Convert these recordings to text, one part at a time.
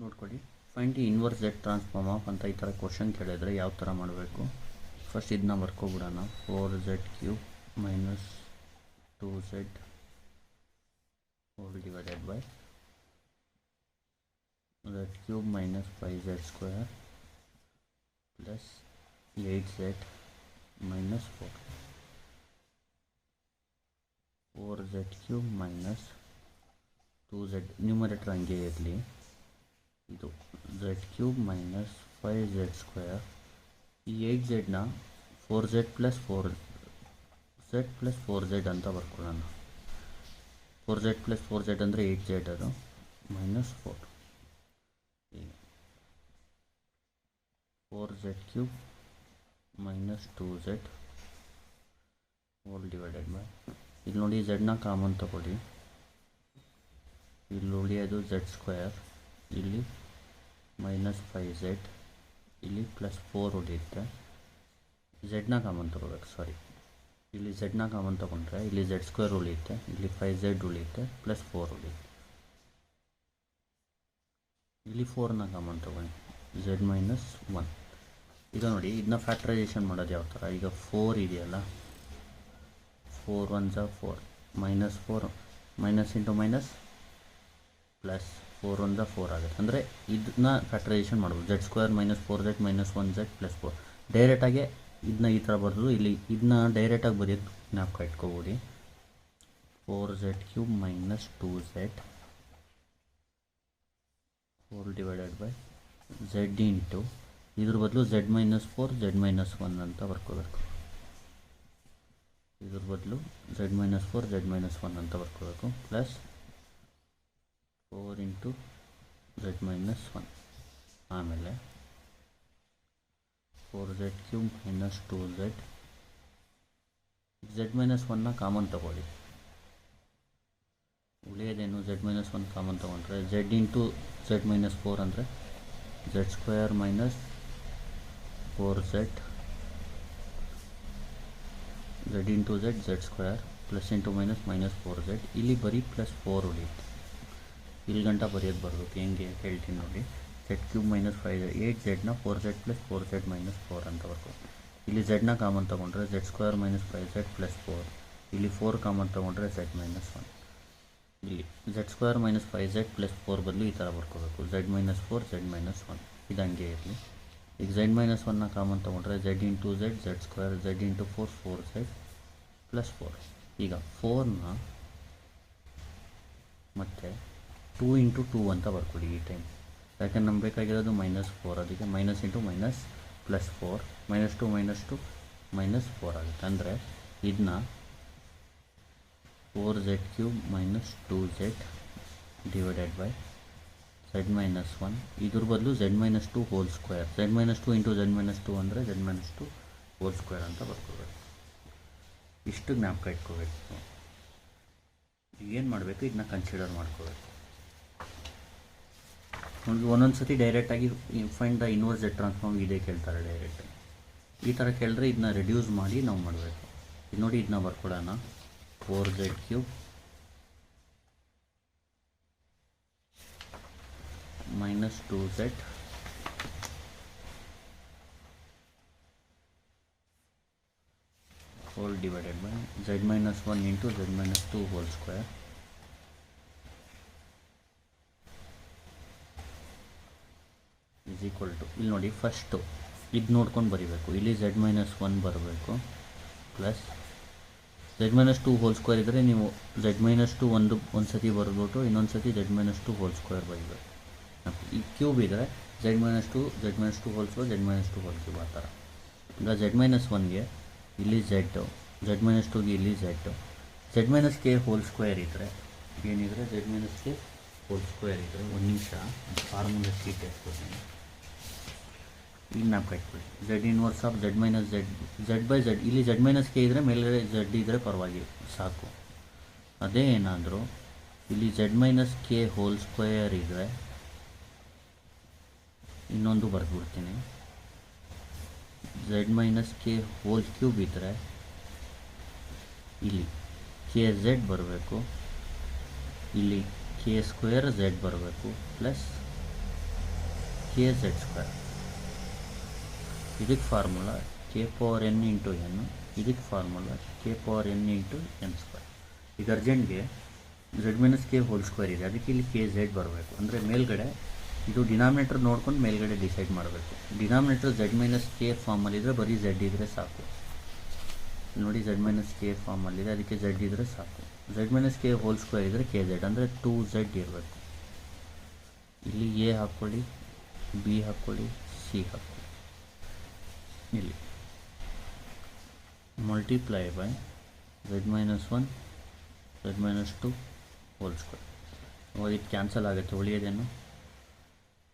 ನೋಡ್ಕೊಳ್ಳಿ. Find the inverse Z transform of ಅಂತ ಈ ಥರ ಕ್ವಶನ್ ಕೇಳಿದರೆ ಯಾವ ಥರ ಮಾಡಬೇಕು. ಫಸ್ಟ್ ಇದನ್ನ ಬರ್ಕೊಬಿಡೋಣ. 4z³ minus 2z whole divided by z³ minus 5z² plus 8z minus 4z³ minus 2z numerator ಹಂಗೆ ಇರಲಿ. ಇದು z³ ಮೈನಸ್ 5z². ಈ 8zನ 4z ಪ್ಲಸ್ 4z ಅಂತ ಬರ್ಕೊಳ್ಳೋಣ. 4z ಪ್ಲಸ್ 4z ಅಂದರೆ 8z, ಅದು minus 4z³ minus 2z whole divided by, ಇಲ್ಲಿ ನೋಡಿ ಝೆಡ್ನ common ತಗೊಳ್ಳಿ. ಇಲ್ಲಿ ಉಳಿಯೋದು z², ಇಲ್ಲಿ ಮೈನಸ್ 5z, ಇಲ್ಲಿ ಪ್ಲಸ್ 4 ಉಳಿಯುತ್ತೆ. ಝೆಡ್ನ ಕಾಮನ್ ತಗೋಬೇಕು, ಸಾರಿ, ಇಲ್ಲಿ ಝೆಡ್ನ ಕಾಮನ್ ತೊಗೊಂಡ್ರೆ ಇಲ್ಲಿ z² ಉಳಿಯುತ್ತೆ, ಇಲ್ಲಿ 5z ಉಳಿಯುತ್ತೆ, ಪ್ಲಸ್ 4 ಉಳಿಯುತ್ತೆ. ಇಲ್ಲಿ 4ನ ಕಾಮನ್ ತೊಗೊಳ್ಳಿ, z ಮೈನಸ್ 1. ಈಗ ನೋಡಿ ಇದನ್ನ ಫ್ಯಾಕ್ಟರೈಸೇಷನ್ ಮಾಡೋದು ಯಾವ ಥರ. ಈಗ 4 ಇದೆಯಲ್ಲ, 4 1 4, minus 4 minus into minus plus 4 1 4 ಆಗುತ್ತೆ. ಅಂದರೆ ಇದನ್ನ ಫ್ಯಾಕ್ಟರೈಸೇಷನ್ ಮಾಡ್ಬೋದು. z² minus 4z minus 1z plus 4. ಡೈರೆಕ್ಟಾಗಿ ಇದನ್ನ ಈ ಥರ ಬರೆದು ಇಲ್ಲಿ ಇದನ್ನ ಡೈರೆಕ್ಟಾಗಿ ಬರೆಯೋದು ಜ್ಞಾಪಕ ಇಟ್ಕೋಬೋದು. 4z³ minus 2z whole divided by z into ಇದ್ರ ಬದಲು z ಮೈನಸ್ 4 z ಮೈನಸ್ 1 ಅಂತ ಬರ್ಕೋಬೇಕು. ಇದ್ರ ಬದಲು z ಮೈನಸ್ 4 z ಮೈನಸ್ 1 ಅಂತ ಬರ್ಕೋಬೇಕು, ಪ್ಲಸ್ 4 ಇಂಟು z ಮೈನಸ್ 1. ಆಮೇಲೆ 4z³ minus 2z, z minus 1ನ ಕಾಮನ್ ತಗೊಳ್ಳಿ. ಉಳಿಯೋದೇನು, z ಮೈನಸ್ 1 ಕಾಮನ್ ತೊಗೊಂಡ್ರೆ z ಇಂಟು z ಮೈನಸ್ 4 ಅಂದರೆ z² minus 4z, z into z z² plus into minus minus 4z. ಇಲ್ಲಿ ಬರೀ ಪ್ಲಸ್ 4 ಉಳಿಯುತ್ತೆ. ಇಲ್ಲಿ ಗಂಟ ಬರೆಯೋದು ಬರಬೇಕು. ಹೆಂಗೆ ಹೇಳ್ತೀನಿ ನೋಡಿ. z³ minus 5z, 8zನ 4z plus 4z minus 4 ಅಂತ ಬರ್ಬೋದು. ಇಲ್ಲಿ ಝೆಡ್ನ ಕಾಮನ್ ತೊಗೊಂಡ್ರೆ z² ಮೈನಸ್ 5z ಪ್ಲಸ್ 4, ಇಲ್ಲಿ 4 ಕಾಮನ್ ತೊಗೊಂಡ್ರೆ z ಮೈನಸ್ 1. ಇಲ್ಲಿ z² ಮೈನಸ್ 5z ಪ್ಲಸ್ 4 ಬದಲು ಈ ಥರ ಬರ್ಕೋಬೇಕು, z ಮೈನಸ್ 4 z ಮೈನಸ್ 1. ಇದು ಹಂಗೆ ಇರಲಿ. ಈಗ z ಮೈನಸ್ 1ನ ಕಾಮನ್ ತೊಗೊಂಡ್ರೆ z into z z², z into 4 4z plus 4. ಈಗ 4ನ ಮತ್ತು 2 ಇಂಟು 2 ಅಂತ ಬರ್ಕೊಡಿ ಈ ಟೈಮ್. ಯಾಕಂದ್ರೆ ನಮ್ಗೆ ಬೇಕಾಗಿರೋದು ಮೈನಸ್ 4, ಅದಕ್ಕೆ minus into minus plus 4, minus 2 minus 4 ಆಗುತ್ತೆ. ಅಂದರೆ ಇದನ್ನ 4z³ minus 2z divided by z minus 1. ಇದ್ರ ಬದಲು z minus 2 whole square, z minus 2 into z minus 2 ಅಂದರೆ z ಮೈನಸ್ 2 ಹೋಲ್ ಸ್ಕ್ವೇರ್ ಅಂತ ಬರ್ಕೋಬೇಕು. ಇಷ್ಟು ಜ್ಞಾಪಕ ಇಟ್ಕೋಬೇಕು. ಏನು ಮಾಡಬೇಕು, ಇದನ್ನ ಕನ್ಸಿಡರ್ ಮಾಡ್ಕೋಬೇಕು. ನೋಡಿ, ಒಂದೊಂದು ಸತಿ ಡೈರೆಕ್ಟಾಗಿ find the inverse Z transform ಇದೇ ಕೇಳ್ತಾರೆ ಡೈರೆಕ್ಟಾಗಿ. ಈ ಥರ ಕೇಳಿದ್ರೆ ಇದನ್ನ ರೆಡ್ಯೂಸ್ ಮಾಡಿ ನಾವು ಮಾಡಬೇಕು. ಇದು ನೋಡಿ, ಇದನ್ನ ಬರ್ಕೊಡೋಣ. 4z³ minus 2z whole divided by z minus 1 into z minus 2 whole square is equal to, ಇಲ್ಲಿ ನೋಡಿ ಫಸ್ಟು ಇದು ನೋಡ್ಕೊಂಡು ಬರೀಬೇಕು. ಇಲ್ಲಿ z ಮೈನಸ್ 1 ಬರಬೇಕು, plus z minus 2 whole square ಇದ್ದರೆ ನೀವು z ಮೈನಸ್ 2 ಒಂದು ಸತಿ ಬರೆದ್ಬಿಟ್ಟು ಇನ್ನೊಂದು ಸತಿ z ಮೈನಸ್ 2 ಹೋಲ್ ಸ್ಕ್ವೇರ್ ಬರೀಬೇಕು. ಈ ಕ್ಯೂಬ್ ಇದ್ದರೆ z minus 2 whole square z minus 2 whole cube ಆ ಥರ. ಈಗ z ಮೈನಸ್ 1ಗೆ ಇಲ್ಲಿ z ಮೈನಸ್ 2ಗೆ ಇಲ್ಲಿ z minus k whole square ಇದ್ದರೆ ಏನಿದ್ರೆ z minus k whole square ಇದ್ದರೆ, ಒಂದು ನಿಮಿಷ ಫಾರ್ಮುಲಾ ಶೀಟ್ ಹಾಕ್ಕೊಡ್ತೀನಿ. ಈಗ ನಾವು ಕಟ್ಬಿಡಿ z inverse of z minus z by z. ಇಲ್ಲಿ z ಮೈನಸ್ k ಇದ್ದರೆ ಮೇಲೆ z ಇದ್ದರೆ ಪರವಾಗಿಲ್ಲ, ಸಾಕು. ಅದೇ ಏನಾದರೂ ಇಲ್ಲಿ z minus k whole square ಇದ್ದರೆ ಇನ್ನೊಂದು ಬರೆದ್ಬಿಡ್ತೀನಿ. z minus k whole cube ಇದ್ದರೆ ಇಲ್ಲಿ kz ಬರಬೇಕು, ಇಲ್ಲಿ k² z ಬರಬೇಕು, ಪ್ಲಸ್ ಕೆ ಝೆಡ್ ಸ್ಕ್ವೇರ್. ಇದಕ್ಕೆ formula K power N into N, ಇದಕ್ಕೆ formula K power N into N square. ಈಗ ಅರ್ಜೆಂಟ್ಗೆ Z minus K whole square ಇದೆ, ಅದಕ್ಕೆ ಇಲ್ಲಿ ಕೆ ಝೆಡ್ ಬರಬೇಕು. ಅಂದರೆ ಮೇಲ್ಗಡೆ ಇದು ಡಿನಾಮಿನೇಟರ್ ನೋಡ್ಕೊಂಡು ಮೇಲ್ಗಡೆ ಡಿಸೈಡ್ ಮಾಡಬೇಕು. ಡಿನಾಮಿನೇಟರ್ ಝೆಡ್ ಮೈನಸ್ ಕೆ ಫಾರ್ಮಲ್ಲಿದ್ದರೆ ಬರೀ ಝೆಡ್ ಇದ್ದರೆ ಸಾಕು. ನೋಡಿ ಝೆಡ್ ಮೈನಸ್ ಕೆ ಫಾರ್ಮಲ್ಲಿದೆ, ಅದಕ್ಕೆ ಝೆಡ್ ಇದ್ದರೆ ಸಾಕು. Z minus K whole square ಇದ್ದರೆ ಕೆ ಝೆಡ್ ಅಂದರೆ 2z ಇರಬೇಕು. ಇಲ್ಲಿ ಎ ಹಾಕ್ಕೊಳ್ಳಿ, ಬಿ ಹಾಕ್ಕೊಳ್ಳಿ, ಸಿ ಹಾಕ್ಕೊಳ್ಳಿ. ಇಲ್ಲಿ multiply by Z minus 1 Z minus 2 whole square. ಅವಾಗ ಇದು ಕ್ಯಾನ್ಸಲ್ ಆಗುತ್ತೆ, ಉಳಿಯೋದೇನು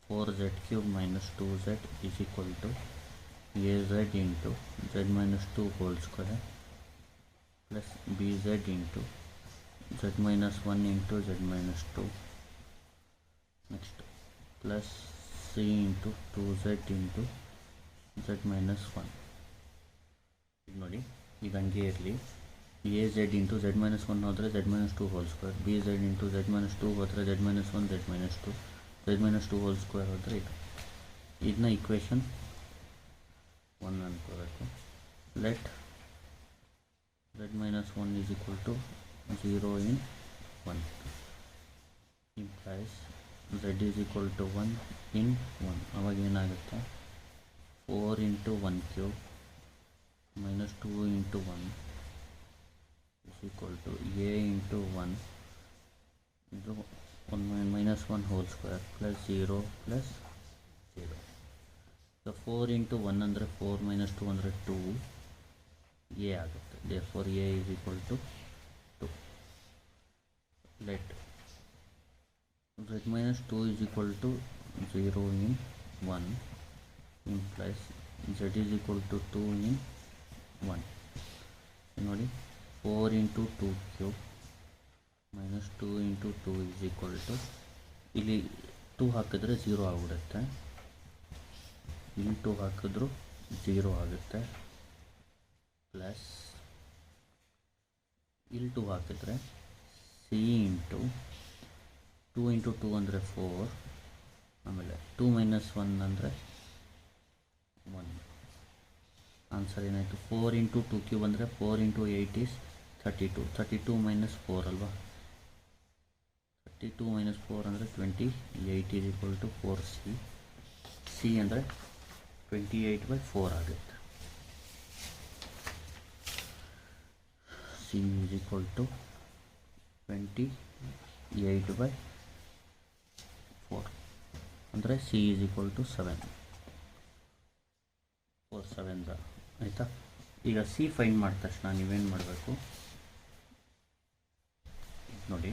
4z³ minus 2z is equal to az into Z minus 2 whole square plus bz into Z minus 1 into Z minus 2 next plus C into 2z into Z minus 1. ಈಗ ನೋಡಿ, ಈಗ ಹಂಗೆ ಇರಲಿ. az into Z minus 1 ಹೋದರೆ Z minus 2 whole square, bz into Z minus 2 ಹೋದರೆ Z minus 1 Z minus 2, Z minus 2 whole square ಹೋದರೆ ಇದು. ಇದನ್ನ ಇಕ್ವೇಷನ್ 1 ಅನ್ಕೋಬೇಕು. Let Z minus 1 is equal to 0 in 1 implies Z is equal to 1 in 1. ಅವಾಗ ಏನಾಗುತ್ತೆ 4 into 1³ minus 2 into 1 is equal to A into 1 ಇದು 1 minus 1 hole square plus 0 plus 0. So 4 into 1 ಅಂದರೆ 4 minus 2 ಅಂದರೆ 2 A ಆಗುತ್ತೆ. Therefore A is equal to 2. Let Z minus 2 is equal to 0 in 1 implies Z is equal to 2 in 1. ನೋಡಿ 4 into 2³ minus 2 into 2 is equal to, ಇಲ್ಲಿ 2 ಹಾಕಿದ್ರೆ 0 ಆಗಿಬಿಡುತ್ತೆ, ಇಲ್ಲಿ 2 ಹಾಕಿದ್ರು 0 ಆಗುತ್ತೆ, ಪ್ಲಸ್ ಇಲ್ಲಿ 2 ಹಾಕಿದ್ರೆ ಸಿ ಇಂಟು 2 ಇಂಟು 2 ಅಂದರೆ 4, ಆಮೇಲೆ 2 ಮೈನಸ್ 1 ಅಂದರೆ 1. ಆನ್ಸರ್ ಏನಾಯಿತು 4 ಇಂಟು 2³ ಅಂದರೆ 4 ಇಂಟು 8 ಈಸ್ 32. 32 ಮೈನಸ್ 4 ಅಲ್ವಾ, 32 ಮೈನಸ್ 4 ಅಂದರೆ 28 is equal to 4c. C ಅಂದರೆ 28/4 ಆಗುತ್ತೆ. ಸಿ ಈಸ್ ಈಕ್ವಲ್ ಟು 28/4 ಅಂದರೆ ಸಿ ಈಸ್ ಈಕ್ವಲ್ ಟು 7. 4 7 ಆಯಿತಾ. ಈಗ ಸಿ ಫೈಂಡ್ ಮಾಡಿದ ತಕ್ಷಣ ನೀವೇನು ಮಾಡಬೇಕು ನೋಡಿ,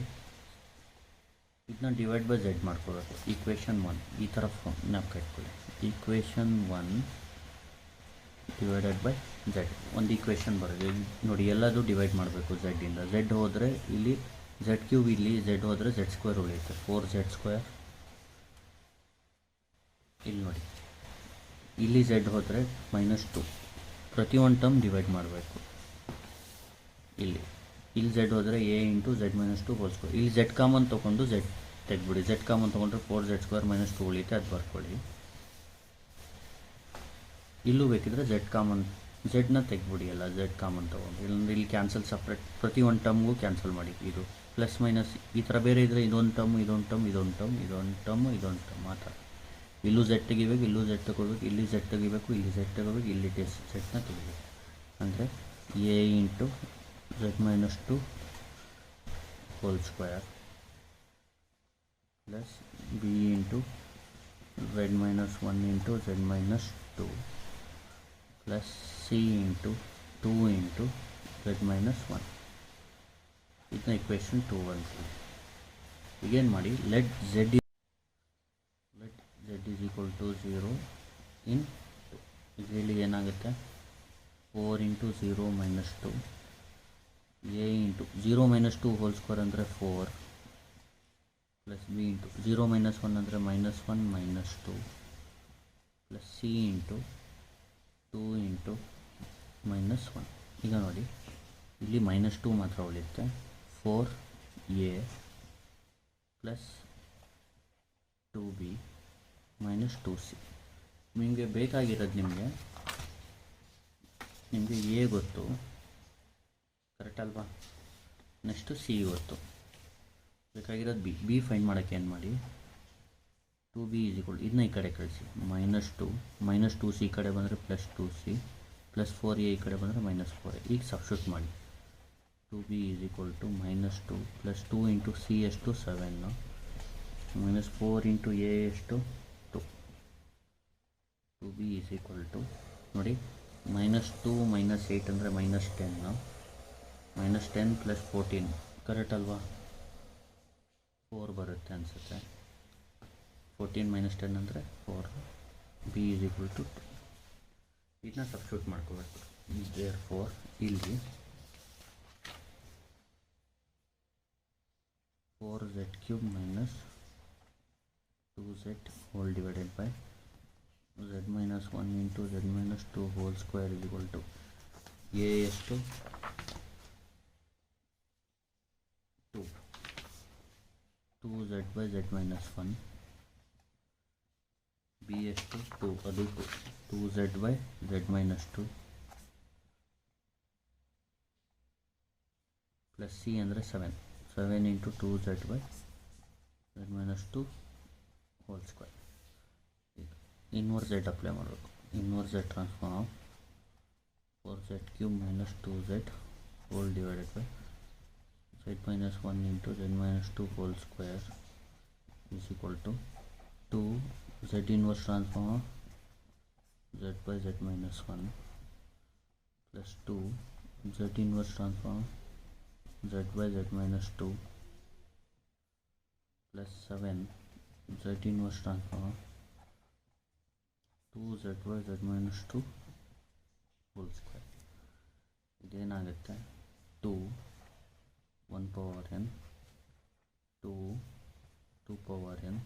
ಇದನ್ನ ಡಿವೈಡ್ ಬೈ ಝೆಡ್ ಮಾಡ್ಕೋಬೇಕು. ಈಕ್ವೇಷನ್ 1 ಈ ಥರ ಜ್ಞಾಪಕ ಇಟ್ಕೊಳ್ಳಿ. Equation 1 divided by Z. ಒಂದು ಈಕ್ವೇಷನ್ ಬರೋದು ನೋಡಿ, ಎಲ್ಲದೂ ಡಿವೈಡ್ ಮಾಡಬೇಕು ಝೆಡ್ಡಿಂದ. ಝೆಡ್ ಹೋದರೆ ಇಲ್ಲಿ z³, ಇಲ್ಲಿ ಝೆಡ್ ಹೋದರೆ z² ಉಳಿಯುತ್ತೆ, 4z². ಇಲ್ಲಿ ನೋಡಿ, ಇಲ್ಲಿ ಝೆಡ್ ಹೋದರೆ -2. ಪ್ರತಿಯೊಂದು ಟರ್ಮ್ ಡಿವೈಡ್ ಮಾಡಬೇಕು. ಇಲ್ಲಿ ಝೆಡ್ ಹೋದರೆ A into Z minus 2 whole square. ಇಲ್ಲಿ ಝೆಡ್ ಕಾಮನ್ ತೊಗೊಂಡು ಝೆಡ್ ತೆಗ್ಬಿಡಿ. ಝೆಡ್ ಕಾಮನ್ ತೊಗೊಂಡ್ರೆ 4z² ಮೈನಸ್ 2 ಉಳಿಯುತ್ತೆ, ಅದು ಬರ್ಕೊಳ್ಳಿ. ಇಲ್ಲೂ ಬೇಕಿದ್ರೆ ಝೆಡ್ನ ತೆಗ್ಬಿಡಿ, ಎಲ್ಲ ಝೆಡ್ ಕಾಮನ್ ತೊಗೊಂಡು. ಇಲ್ಲಾಂದರೆ ಇಲ್ಲಿ ಕ್ಯಾನ್ಸಲ್ ಸಪ್ರೇಟ್, ಪ್ರತಿಯೊಂದು ಟರ್ಮ್ಗೂ ಕ್ಯಾನ್ಸಲ್ ಮಾಡಿ. ಇದು ಪ್ಲಸ್ ಮೈನಸ್ ಈ ಥರ ಬೇರೆ ಇದ್ದರೆ ಇದೊಂದು ಟರ್ಮ್ ಇದೊಂದು ಟರ್ಮ್ ಇದೊಂದು ಟರ್ಮ್ ಇದೊಂದು ಟರ್ಮ್ ಇದೊಂದು ಟರ್ಮ್ ಆ ಥರ. ಇಲ್ಲೂ ಝೆಡ್ ತೆಗಿಬೇಕು, ಇಲ್ಲೂ ಝೆಡ್ ತಗೋಬೇಕು, ಇಲ್ಲಿ ಝೆಡ್ ತೆಗಿಬೇಕು, ಇಲ್ಲಿ ಝೆಡ್ ತಗೋಬೇಕು, ಇಲ್ಲಿ ಝೆಡ್ನ ತೆಗಿಬೇಕು. ಅಂದರೆ A into Z minus 2 whole square plus B into Z minus 1 into Z minus 2 plus C into 2 into Z minus 1. ಇದನ್ನ ಇಕ್ವೇಷನ್ 2 ಅಂತೀವಿ. ಈಗೇನು ಮಾಡಿ, let Z is equal to 0 in 2. ಇದರಲ್ಲಿ ಏನಾಗುತ್ತೆ 4 into 0 minus 2 A into 0 minus 2 whole square ಅಂದರೆ 4 plus B into 0 minus 1 ಅಂದರೆ -1 minus 2 plus C into 2 into -1. ಈಗ ನೋಡಿ, ಇಲ್ಲಿ -2 ಮಾತ್ರ ಉಳಿಯುತ್ತೆ. 4a plus 2b minus 2c. ನಿಮಗೆ ಬೇಕಾಗಿರೋದು ನಿಮಗೆ ಎ ಗೊತ್ತು, ಕರೆಕ್ಟ್ ಅಲ್ವಾ? ನೆಕ್ಸ್ಟು ಸಿ ಗೊತ್ತು, ಬೇಕಾಗಿರೋದು ಬಿ ಫೈಂಡ್ ಮಾಡೋಕ್ಕೆ ಏನು ಮಾಡಿ, 2b = ಇದನ್ನ ಈ ಕಡೆ ಕಳಿಸಿ, -2 ಸಿ ಕಡೆ ಬಂದರೆ +2c +4a ಈ ಕಡೆ ಬಂದರೆ -4a. ಈಗ ಸಬ್ಸ್ಟಿಟ್ಯೂಟ್ ಮಾಡಿ. 2b = -2 +2 × c ಎಷ್ಟು 7, -4 × a ಎಷ್ಟು 2. 2b = ನೋಡಿ, -2 - 8 ಅಂದರೆ -10, -10 + 14 ಕರೆಕ್ಟ್ ಅಲ್ವಾ? 4 ಬರುತ್ತೆ ಅನಿಸುತ್ತೆ. 14 - 10 ಅಂದರೆ 4. b = 2. ಇದನ್ನ ಸಬ್ಸ್ಟಿಟ್ಯೂಟ್ ಮಾಡ್ಕೋಬೇಕು. therefore ಇಲ್ಲಿ 4z³ - 2z whole divided by z - 1 × z - 2 whole square = a ಎಷ್ಟು 2z/z - 1, b ಎಷ್ಟು 2, ಅದು 2z/z - 2 ಪ್ಲಸ್ ಸಿ ಅಂದರೆ 7 × 2z/z - 2 ಹೋಲ್ ಸ್ಕ್ವೇರ್. ಈಗ ಇನ್ವರ್ಸ್ z ಅಪ್ಲೈ ಮಾಡಬೇಕು. Inverse z transform of 4z³ - 2z whole divided by z - 1 × z - 2 whole square = 2 z inverse transform of z/z - 1 plus 2 z inverse transform z/z - 2 plus 7 z inverse transform 2z/z - 2 whole square. ಇದೇನಾಗುತ್ತೆ 2 1 power n 2 2 power n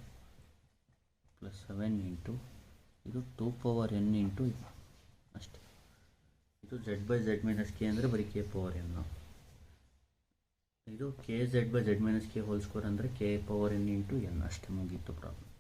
plus 7 into ಇದು 2 power n into ಅಷ್ಟೇ. ಇದು z/z - k ಅಂದರೆ ಬರೀ k power n. ಇದು kz/z - k whole square ಅಂದರೆ k power n into n ಅಷ್ಟೇ, ಮುಗೀತು ಪ್ರಾಬ್ಲಮ್.